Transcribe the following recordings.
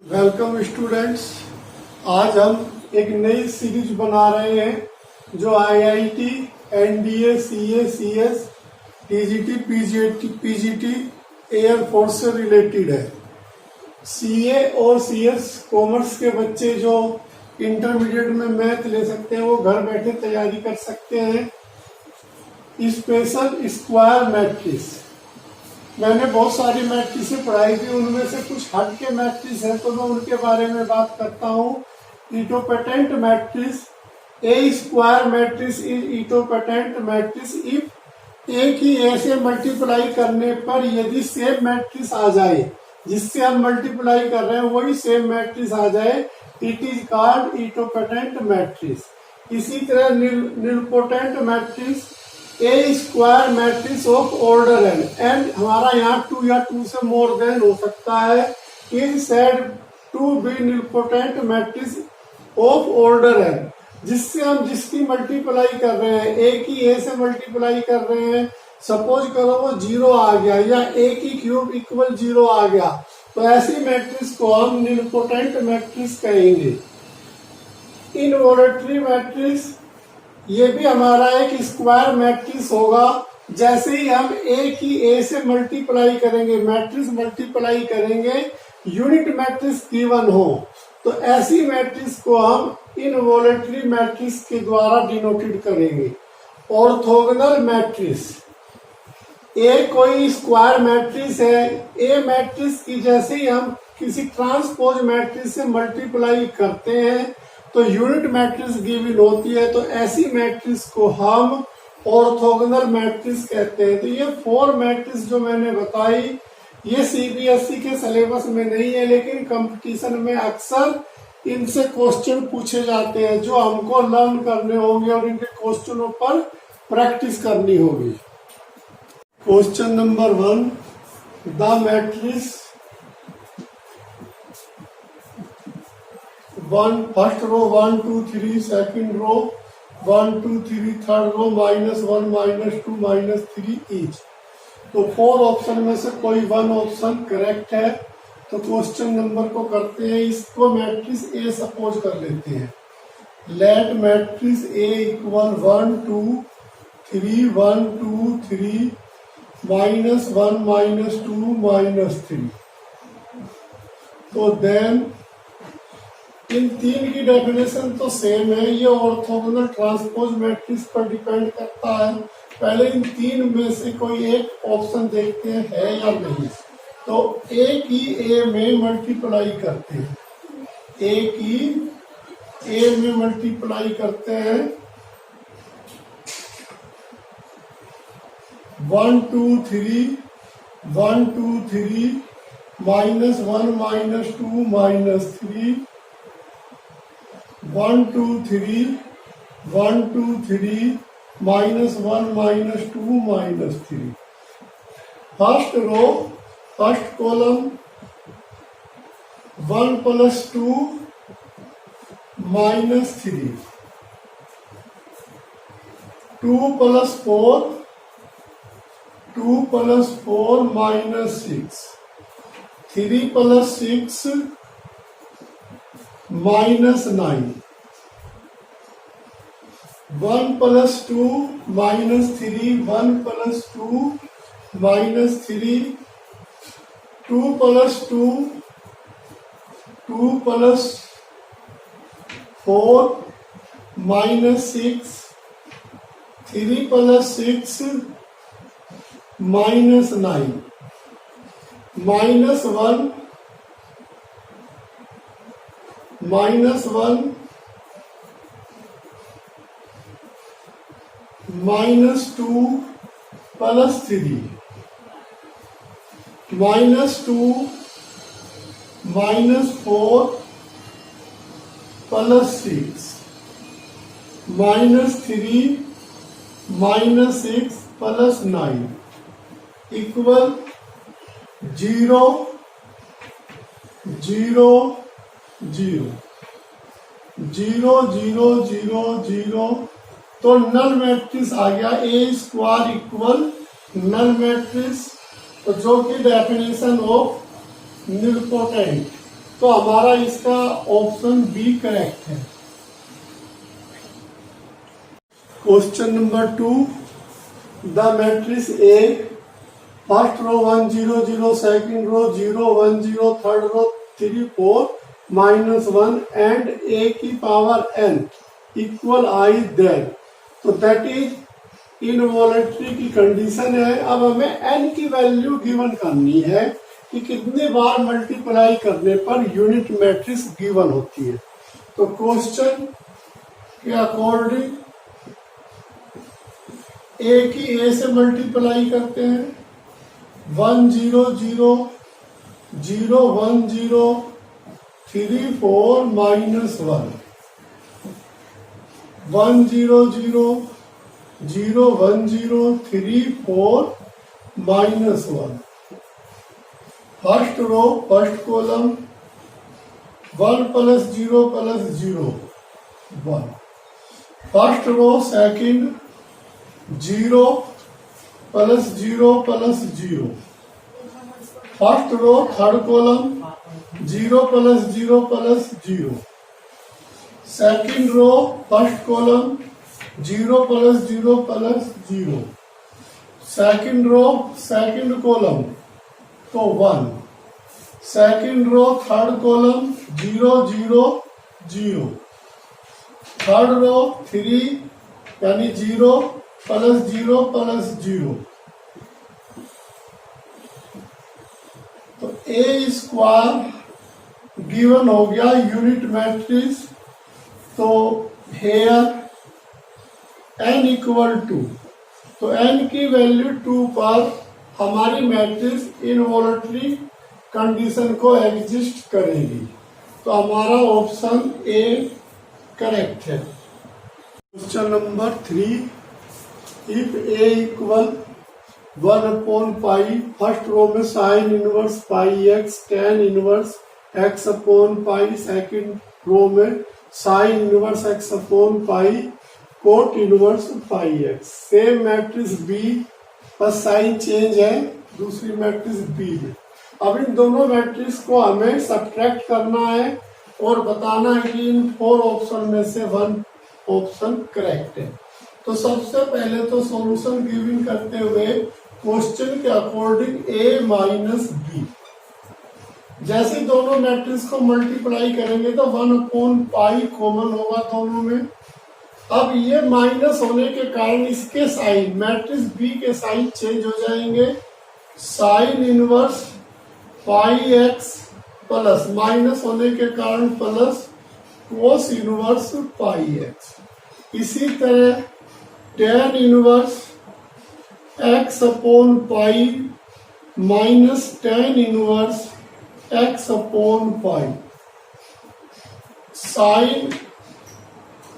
Welcome students. आज हम एक नई सीरीज बना रहे हैं जो IIT, NDA, CA, CS, TGT, PGT, air force से रिलेटेड है। सीए और सीएस कॉमर्स के बच्चे जो इंटरमीडिएट में मैथ ले सकते हैं वो घर बैठे तैयारी कर सकते हैं। स्पेशल स्क्वायर मैट्रिक्स, मैंने बहुत सारी मैट्रिक्स पढ़ाई थी, उनमें से कुछ हट के मैट्रिक्स है तो मैं उनके बारे में बात करता हूँ। Idempotent matrix, a square matrix is idempotent matrix if एक ही ए से मल्टीप्लाई करने पर यदि सेम मैट्रिक्स आ जाए, जिससे हम मल्टीप्लाई कर रहे हैं वही सेम मैट्रिक्स आ जाए, it is called idempotent matrix. इसी तरह nilpotent matrix, a square matrix of order N हमारा यहाँ 2 या 2 से मोर देन हो सकता है, is said to be nilpotent matrix of order N, जिससे हम जिसकी मल्टीप्लाई कर रहे हैं, ए की ए से मल्टीप्लाई कर रहे हैं, सपोज करो वो 0 आ गया या ए की क्यूब इक्वल 0 आ गया, तो ऐसी मैट्रिक्स को हम निलपोटेंट मैट्रिक्स कहेंगे। इनवॉलेटरी मैट्रिक्स, ये भी हमारा एक स्क्वायर मैट्रिक्स होगा। जैसे ही हम ए की ए से मल्टीप्लाई करेंगे, मैट्रिक्स मल्टीप्लाई करेंगे, यूनिट मैट्रिक्स गिवन हो, तो ऐसी मैट्रिक्स को हम इनवॉलेटरी मैट्रिक्स के द्वारा डिनोटेड करेंगे। ऑर्थोगोनल मैट्रिक्स, ए कोई स्क्वायर मैट्रिक्स है, ए मैट्रिक्स की जैसे ही हम किसी ट्रांसपोज मैट्रिक्स से मल्टीप्लाई करते हैं तो यूनिट मैट्रिक्स गिवन होती है, तो ऐसी मैट्रिक्स को हम ऑर्थोगोनल मैट्रिक्स कहते हैं। तो ये 4 मैट्रिक्स जो मैंने बताई, ये सीबीएसई के सिलेबस में नहीं है, लेकिन कंपटीशन में अक्सर इनसे क्वेश्चन पूछे जाते हैं जो हमको लर्न करने होंगे और इनके क्वेश्चनों पर प्रैक्टिस करनी होगी। Question number 1, the matrix 1 first row 1 2 3, second row 1 2 3, third row -1 -2 -3 each. तो 4 ऑप्शन में से कोई 1 ऑप्शन करेक्ट है। तो क्वेश्चन नंबर को करते हैं, इसको मैट्रिक्स ए सपोज कर लेते हैं। Let matrix A equal 1 2 3 1 2 3 -1 -2 -3। तो देन इन 3 की डेफिनेशन तो सेम है, ये ऑर्थोगोनल ट्रांसपोज मैट्रिक्स पर डिपेंड करता है। पहले इन 3 में से कोई एक ऑप्शन देखते हैं है या नहीं। तो ए की ए में मल्टीप्लाई करते हैं, ए की ए में मल्टीप्लाई करते हैं 1 2 3 -1 -2 -3 1 2 3 1 2 3 -1 -2 -3। First row first column 1 + 2 -3 2 + 4 2 + 4 -6 3 + 6 -9 1 + 2 -3 1 + 2 -3 2 + 2 2 + 4 -6 3 + 6 -9 -1 -1 -2 + 3 -2 -4 + 6 -3 -6 + 9 equal 0 0 0 0 0 0 0। तो नल मैट्रिक्स आ गया, A square equal null matrix, तो जो कि डेफिनेशन ऑफ निलपोटेंट तो हमारा इसका ऑप्शन बी करेक्ट है। Question number 2, the matrix A, first row 1 0 0, second row 0 1 0, third row 3 4 -1 and A की power n equal I then, तो दैट इज इनवॉलेटरी की कंडीशन है। अब हमें n की वैल्यू गिवन करनी है कि कितने बार मल्टीप्लाई करने पर यूनिट मैट्रिक्स गिवन होती है। तो क्वेश्चन के अकॉर्डिंग ए की ए से मल्टीप्लाई करते हैं, 1 0 0 0 1 0 3 4 -1 1 0 0 0 1 0 3 4 -1। First row first column 1 + 0 + 0 1। First row second 0 + 0 + 0। First row third column 0 + 0 + 0। Second row first column 0 + 0 + 0। Second row second column तो 1। Second row third column 0 0 0। Third row 3 यानी 0 + 0 + 0। तो ए स्क्वायर गिवन हो गया यूनिट मैट्रिक्स। तो हेयर n = 2, तो n की value 2 पर हमारी मैट्रिक्स इनवॉलेटरी कंडीशन को एग्जिस्ट करेगी। तो हमारा ऑप्शन ए करेक्ट है। Question number 3, if A = 1/π, first row में sine inverse πx tan inverse x/π, second row में sine inverse x/π cot inverse πx। Same matrix B, बस साइन चेंज है दूसरी मैट्रिक्स बी में। अब इन दोनों मैट्रिक्स को हमें सब्ट्रैक्ट करना है और बताना है कि इन 4 ऑप्शन में से 1 ऑप्शन करेक्ट है। तो सबसे पहले तो सॉल्यूशन गिविंग करते हुए क्वेश्चन के अकॉर्डिंग a - b, जैसे दोनों मैट्रिक्स को मल्टीप्लाई करेंगे तो 1/π कॉमन होगा दोनों में। अब ये माइनस होने के कारण इसके साइन मैट्रिक्स बी के साइन चेंज हो जाएंगे। Sign inverse πx plus minus होने के कारण प्लस कोस इनवर्स πx। इसी तरह tan inverse x/π minus tan inverse x/π। Sine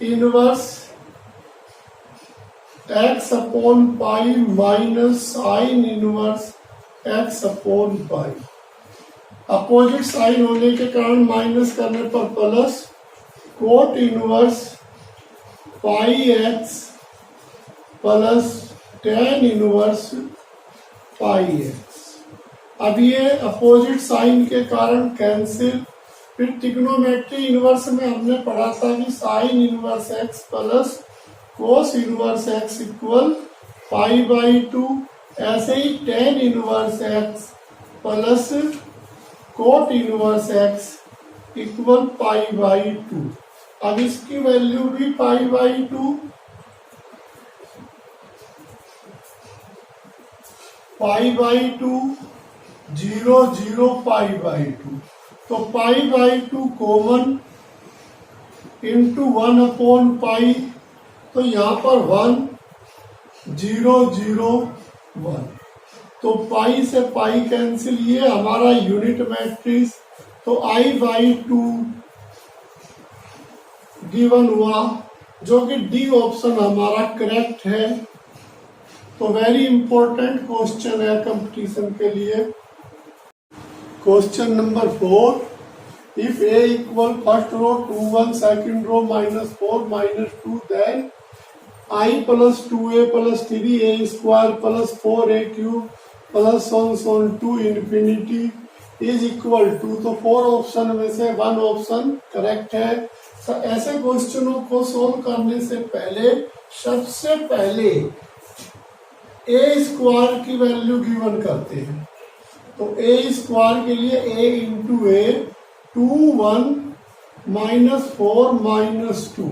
inverse x/π minus sine inverse x/π। Opposite sine होने के कारण माइनस करने पर plus cot inverse πx plus tan inverse πx। अब ये अपोजिट साइन के कारण कैंसिल। फिर ट्रिग्नोमेट्री इनवर्स में हमने पढ़ा था कि sine inverse x plus cos inverse x equal π/2। ऐसे ही tan inverse x plus cot inverse x equal π/2। अब इसकी वैल्यू भी π/2। π/2 0 0 π/2, तो π/2 कॉमन इंटू 1/π, तो यहाँ पर 1 0 0 1, तो पाई से पाई कैंसिल। ये हमारा यूनिट मैट्रिक्स, तो i/2 गिवन हुआ, जो कि डी ऑप्शन हमारा करेक्ट है। तो वेरी इंपॉर्टेंट क्वेश्चन है कंपटीशन के लिए। Question number 4, if a equal first row 2 1, second row -4 -2, then I + 2a + 3a² + 4a³ + 1 2 infinity is equal to, तो 4 ऑप्शन में से 1 ऑप्शन करेक्ट है। ऐसे क्वेश्चनों को सोल्व करने से पहले सबसे पहले ए स्क्वायर की वैल्यू गिवन करते हैं। तो ए स्क्वायर के लिए ए इंटू ए 2 1 -4 -2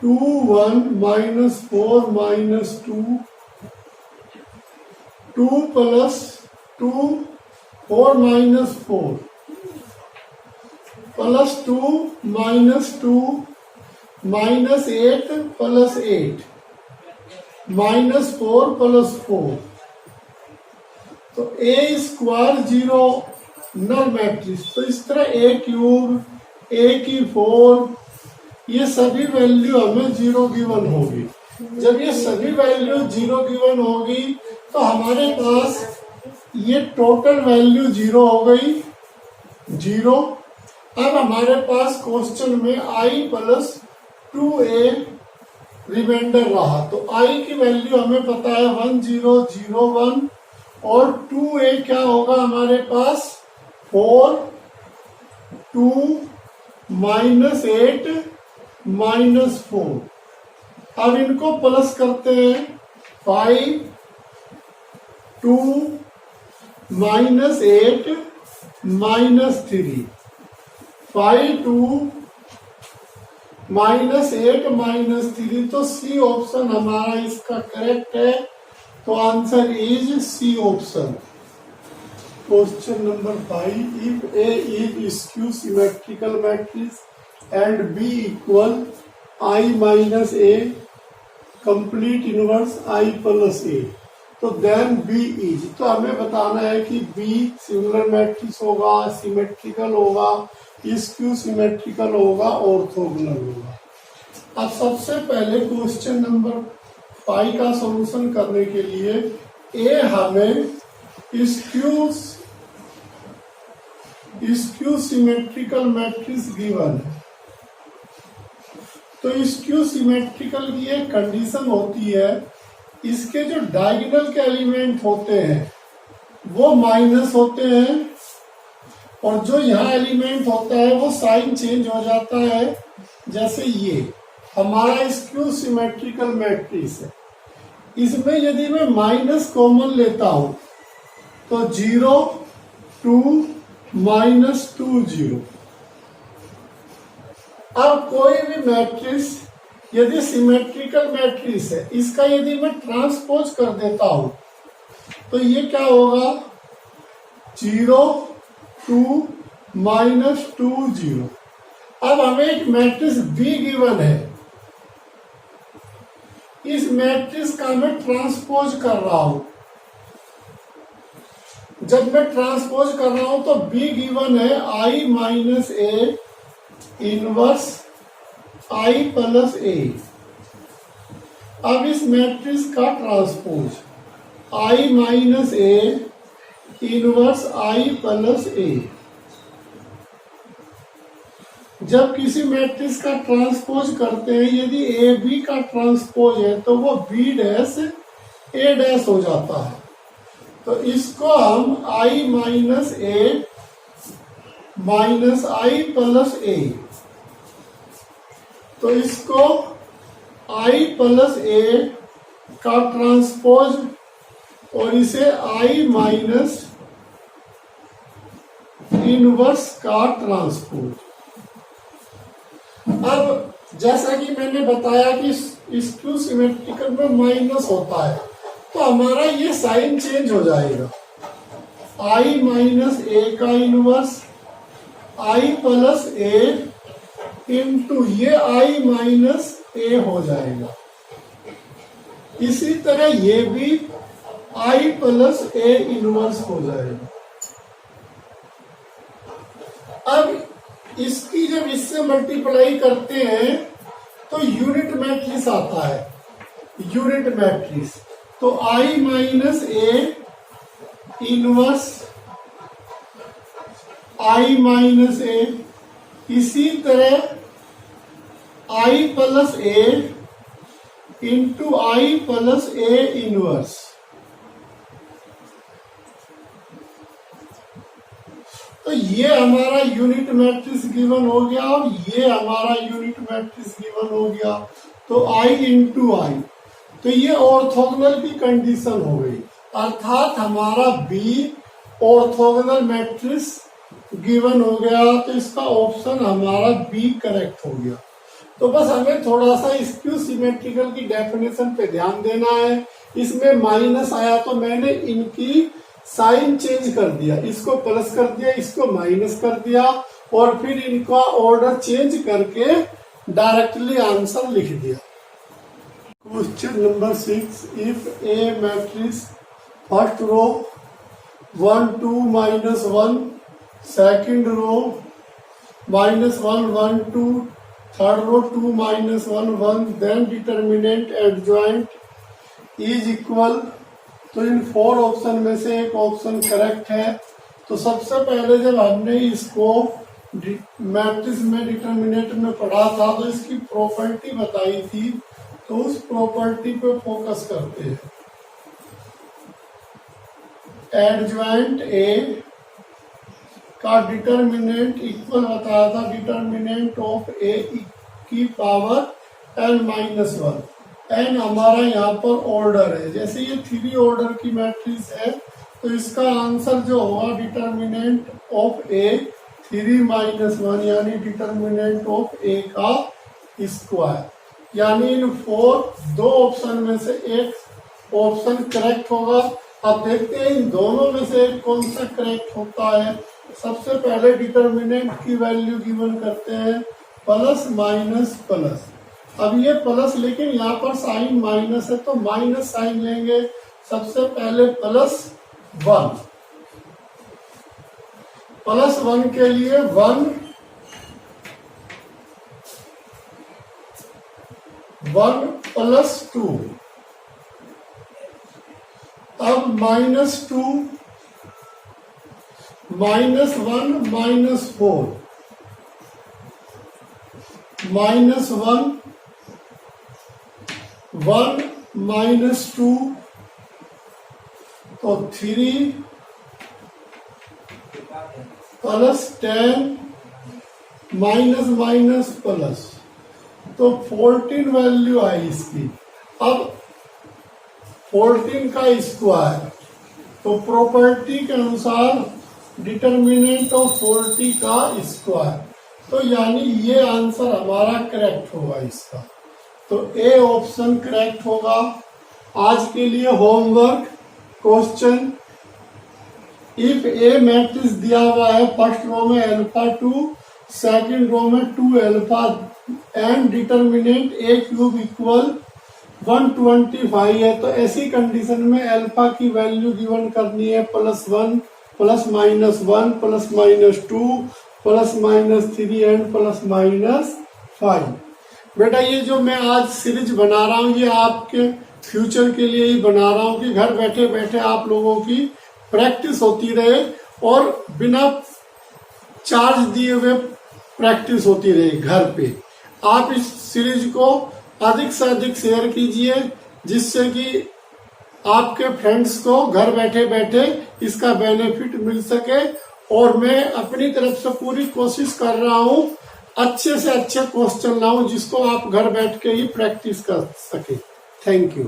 2 1 -4 -2 2 + 2 4 -4 +2 -2 -8 + 8 -4 + 4। तो ए स्क्वायर 0 नल मैट्रिक्स। तो इस तरह ए क्यूब ए की 4 ये सभी वैल्यू हमें 0 गिवन होगी। जब ये सभी वैल्यू 0 गिवन होगी तो हमारे पास ये टोटल वैल्यू 0 हो गई 0। अब हमारे पास क्वेश्चन में i + 2a रिमाइंडर रहा। तो i की वैल्यू हमें पता है 1 0 0 1 और 2a क्या होगा हमारे पास 4 2 -8 -4। अब इनको प्लस करते हैं 5 2 -8 -3 5 2 -8 -3। तो सी ऑप्शन हमारा इसका करेक्ट है। तो answer is C option. Question number 5, if A is skew symmetrical matrix and B equal i - a complete inverse i + a, तो देन बी इज, तो हमें बताना है कि बी सिमिलर मैट्रिक्स होगा, सिमेट्रिकल होगा, स्क्यू सिमेट्रिकल होगा, ऑर्थोगोनल होगा। अब सबसे पहले क्वेश्चन नंबर 5 का सॉल्यूशन करने के लिए ए हमें स्क्यू सिमेट्रिकल मैट्रिक्स गिवन है। तो स्क्यू सिमेट्रिकल की एक कंडीशन होती है, इसके जो डायगोनल के एलिमेंट होते हैं वो माइनस होते हैं और जो यहाँ एलिमेंट होता है वो साइन चेंज हो जाता है। जैसे ये हमारा स्क्यू सिमेट्रिकल मैट्रिक्स है, इसमें यदि मैं माइनस कॉमन लेता हूं तो 0 2 -2 0। अब कोई भी मैट्रिक्स यदि सिमेट्रिकल मैट्रिक्स है, इसका यदि मैं ट्रांसपोज कर देता हूं तो ये क्या होगा 0 2 -2 0। अब हमें एक मैट्रिक्स बी गिवन है, इस मैट्रिक्स का मैं ट्रांसपोज कर रहा हूं। जब मैं ट्रांसपोज कर रहा हूं तो बी गिवन है i - a inverse i + a। अब इस मैट्रिक्स का transpose i - a inverse i + a। जब किसी मैट्रिक्स का ट्रांसपोज करते हैं, यदि ए बी का ट्रांसपोज है तो वो b' a' हो जाता है। तो इसको हम i - a -i + a, तो इसको i + a का ट्रांसपोज और इसे i - इनवर्स का ट्रांसपोज। अब जैसा कि मैंने बताया कि स्क्यू सिमेट्रिकल में माइनस होता है तो हमारा ये साइन चेंज हो जाएगा, i - a का इनवर्स i + a इंटू ये i - a हो जाएगा। इसी तरह ये भी i + a इनवर्स हो जाएगा। अब इसकी जब इससे मल्टीप्लाई करते हैं तो यूनिट मैट्रिक्स आता है, यूनिट मैट्रिक्स। तो i - a inverse i - a, इसी तरह i + a into i + a inverse. तो ये हमारा यूनिट मैट्रिक्स गिवन हो गया और ये हमारा यूनिट मैट्रिक्स गिवन हो गया। तो I इंटू आई, तो ये ऑर्थोगोनल की कंडीशन हो गई, अर्थात हमारा B ऑर्थोगोनल मैट्रिक्स गिवन हो गया। तो इसका ऑप्शन हमारा B करेक्ट हो गया। तो बस हमें थोड़ा सा स्क्यू सिमेट्रिकल की डेफिनेशन पे ध्यान देना है। इसमें माइनस आया तो मैंने इनकी साइन चेंज कर दिया, इसको प्लस कर दिया, इसको माइनस कर दिया और फिर इनका ऑर्डर चेंज करके डायरेक्टली आंसर लिख दिया। Question number 6, if A matrix first row 1 2 -1, second row -1 1 2, third row 2 -1 1, then determinant adjoint is equal. तो इन 4 ऑप्शन में से एक ऑप्शन करेक्ट है। तो सबसे पहले जब हमने इसको मैट्रिक्स में डिटर्मिनेंट में पढ़ा था तो इसकी प्रॉपर्टी बताई थी, तो उस प्रॉपर्टी पे फोकस करते हैं। एडजॉइंट ए का डिटर्मिनेंट इक्वल बताया था डिटर्मिनेंट ऑफ ए की पावर n-1। एन हमारा यहाँ पर ऑर्डर है, जैसे ये 3 ऑर्डर की मैट्रिक्स है तो इसका आंसर जो होगा डिटर्मिनेंट ऑफ ए 3-1 यानी डिटर्मिनेंट ऑफ ए का स्क्वायर। यानी इन 2 ऑप्शन में से एक ऑप्शन करेक्ट होगा। अब देखते हैं इन दोनों में से कौन सा करेक्ट होता है। सबसे पहले डिटर्मिनेंट की वैल्यू गिवन करते हैं प्लस माइनस प्लस। अब ये प्लस लेकिन यहाँ पर साइन माइनस है तो माइनस साइन लेंगे। सबसे पहले +1, +1 के लिए 1 + 2, अब -2 -1 -4 -1 1 -2 तो 3 +10 माइनस प्लस तो 14 वैल्यू आई इसकी। अब 14 का स्क्वायर, तो प्रॉपर्टी के अनुसार डिटर्मिनेंट ऑफ 40 का स्क्वायर, तो यानी ये आंसर हमारा करेक्ट होगा इसका। तो ए ऑप्शन करेक्ट होगा। आज के लिए homework question, if A matrix दिया हुआ है फर्स्ट रो में α2, सेकंड रो में 2α एंड डिटर्मिनेंट a³ इक्वल 125 है, तो ऐसी कंडीशन में अल्फा की वैल्यू गिवन करनी है +1 +-1 +-2 +-3 एंड +-5। बेटा ये जो मैं आज सीरीज बना रहा हूँ ये आपके फ्यूचर के लिए ही बना रहा हूँ कि घर बैठे बैठे आप लोगों की प्रैक्टिस होती रहे और बिना चार्ज दिए हुए प्रैक्टिस होती रहे घर पे। आप इस सीरीज को अधिक से अधिक शेयर कीजिए जिससे कि आपके फ्रेंड्स को घर बैठे बैठे इसका बेनिफिट मिल सके। और मैं अपनी तरफ से पूरी कोशिश कर रहा हूँ अच्छे से अच्छे क्वेश्चन लाऊं जिसको आप घर बैठ के ही प्रैक्टिस कर सके। Thank you.